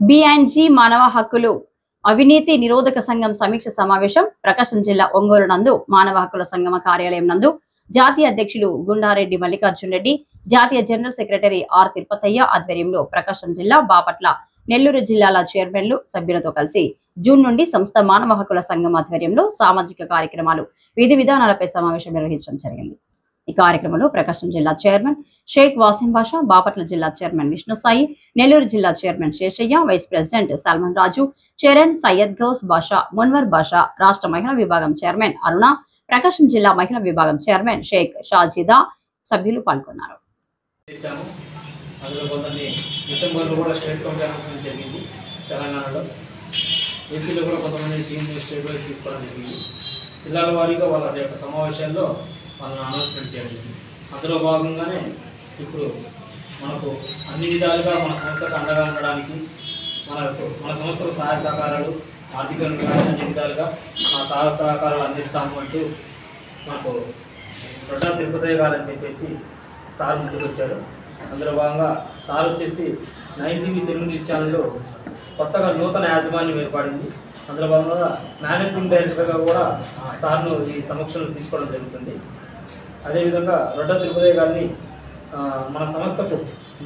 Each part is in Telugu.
బి&జి మానవ హక్కులు అవినీతి నిరోధక సంఘం సమీక్ష సమావేశం ప్రకాశం జిల్లా ఒంగోలు నందు మానవ హక్కుల సంఘం కార్యాలయం నందు జాతీయ అధ్యక్షులు గుండారెడ్డి మల్లికార్జున్ రెడ్డి, జాతీయ జనరల్ సెక్రటరీ ఆర్ తిరుపతయ్య ఆధ్వర్యంలో ప్రకాశం జిల్లా, బాపట్ల, నెల్లూరు జిల్లాల చైర్మన్లు, సభ్యులతో కలిసి జూన్ నుండి సంస్థ మానవ హక్కుల సంఘం ఆధ్వర్యంలో సామాజిక కార్యక్రమాలు, విధి విధానాలపై సమావేశం నిర్వహించడం జరిగింది. ఈ కార్యక్రమంలో ప్రకాశం జిల్లా చైర్మన్ షేక్ వాసిం బాషా, బాపట్ల జిల్లా చైర్మన్ విష్ణు సాయి, నెల్లూరు జిల్లా chairman Seshaiah, vice president Salman Raju, Charan, Syed Ghouse Basha, Munwar Basha, రాష్ట్ర మహిళా విభాగం చైర్మన్ అరుణ, ప్రకాశం జిల్లా మహిళా విభాగం చైర్మన్ షేక్ షాజీదా సభ్యులు పాల్గొన్నారు. డిసెంబర్లో కూడా స్టేట్ కమిటీ అనౌన్స్మెంట్ జరిగింది. తెలంగాణలో, ఏపీలో కూడా కొంతమంది టీం స్టేట్ వైపు తీసుకోవడం జరిగింది. జిల్లాల వారీగా వాళ్ళ యొక్క సమావేశాల్లో వాళ్ళని అనౌన్స్మెంట్ చేయడం. అందులో భాగంగానే ఇప్పుడు మనకు అన్ని విధాలుగా మన సంస్థకు అండగా ఉండడానికి మన సంస్థకు సహాయ సహకారాలు, ఆర్థికంగా అన్ని విధాలుగా మా సహాయ సహకారాలు అందిస్తాము అంటూ మనకు రొడ్డా తిరుపతయ్య గారు అని చెప్పేసి సార్ ముందుకు వచ్చారు. అందులో భాగంగా సార్ వచ్చేసి 9TV తెలుగు న్యూస్ ఛానల్లో కొత్తగా నూతన యాజమాన్యం ఏర్పడింది. అందులో భాగంగా మేనేజింగ్ డైరెక్టర్గా కూడా సార్ను ఈ సమక్షంలో తీసుకోవడం జరుగుతుంది. అదేవిధంగా రొడ్డా తిరుపతయ్య గారిని మన సంస్థకు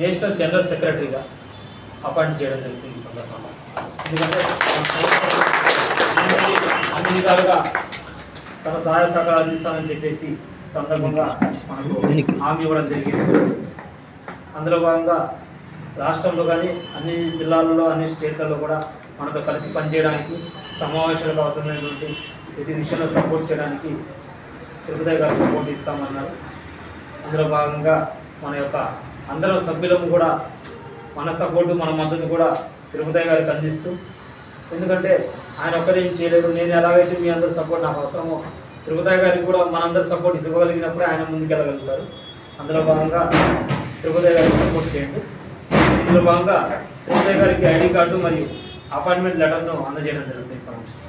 నేషనల్ జనరల్ సెక్రటరీగా అపాయింట్ చేయడం జరుగుతుంది. ఈ సందర్భంగా ఎందుకంటే అన్ని విధాలుగా తన సహాయ సహకారాలు అందిస్తానని చెప్పేసి సందర్భంగా మనకు హామీ ఇవ్వడం జరిగింది. అందులో భాగంగా రాష్ట్రంలో కానీ అన్ని జిల్లాలలో, అన్ని స్టేట్లలో కూడా మనతో కలిసి పనిచేయడానికి, సమావేశాలకు అవసరమైనటువంటి ప్రతి విషయంలో సపోర్ట్ చేయడానికి తిరుపతయ్య గారు సపోర్ట్ ఇస్తామన్నారు. అందులో భాగంగా మన యొక్క అందరం సభ్యులము కూడా మన సపోర్టు, మన మద్దతు కూడా తిరుపతయ్య గారికి అందిస్తూ, ఎందుకంటే ఆయన ఒక్కడేం చేయలేదు. నేను ఎలాగైతే మీ అందరూ సపోర్ట్ నాకు అవసరమో తిరుపతయ్య గారికి కూడా మనందరూ సపోర్ట్ ఇవ్వగలిగినప్పుడే ఆయన ముందుకెళ్ళగలుగుతారు. అందులో భాగంగా తిరుపతయ్య గారికి సపోర్ట్ చేయండి. ఇందులో భాగంగా తిరుపతయ్య గారికి ఐడి కార్డు మరియు అపాయింట్మెంట్ లెటర్ను అందజేయడం జరుగుతుంది. సంవత్సరం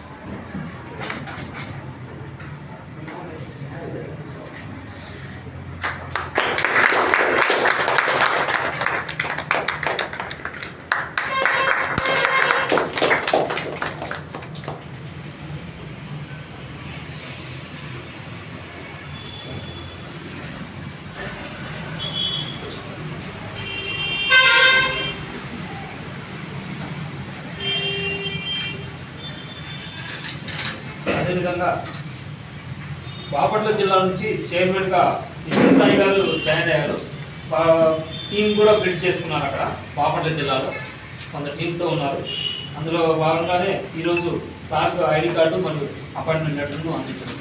అదేవిధంగా బాపట్ల జిల్లా నుంచి చైర్మన్గా విష్ణు సాయి గారు జాయిన్ అయ్యారు. టీం కూడా బిల్డ్ చేసుకున్నారు. అక్కడ బాపట్ల జిల్లాలో కొంత టీంతో ఉన్నారు. అందులో భాగంగానే ఈరోజు సార్కు ఐడి కార్డు మరియు అపాయింట్మెంట్ లెటర్ను అందించారు.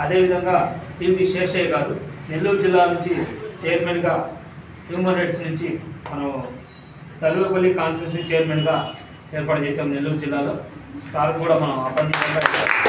అదేవిధంగా టీవీ శేషయ్య గారు నెల్లూరు జిల్లా నుంచి చైర్మన్గా, హ్యూమన్ రైట్స్ నుంచి మనం సర్వేపల్లి కాన్స్టిట్యున్సీ చైర్మన్గా ఏర్పాటు చేసాం నెల్లూరు జిల్లాలో. సార్ కూడా మనం అపాయింట్మెంట్